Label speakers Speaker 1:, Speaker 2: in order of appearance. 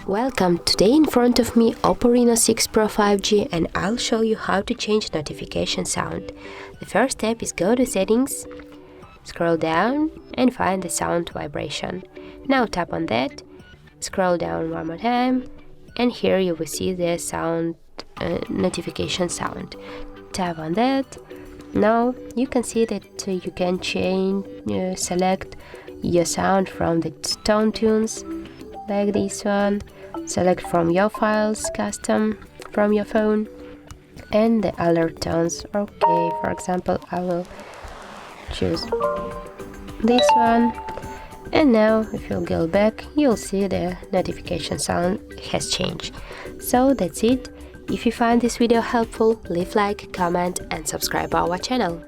Speaker 1: Welcome, today in front of me OPPO Reno6 Pro 5G, and I'll show you how to change notification sound. The first step is go to settings, scroll down and find the sound vibration. Now tap on that, scroll down one more time, and here you will see the sound notification sound. Tap on that. Now you can see that you can select your sound from the tone tunes like this one. Select from your files, custom from your phone, and the alert tones. Okay, for example, I will choose this one, and now if you go back, you'll see the notification sound has changed. So that's it. If you find this video helpful, leave like, comment and subscribe our channel.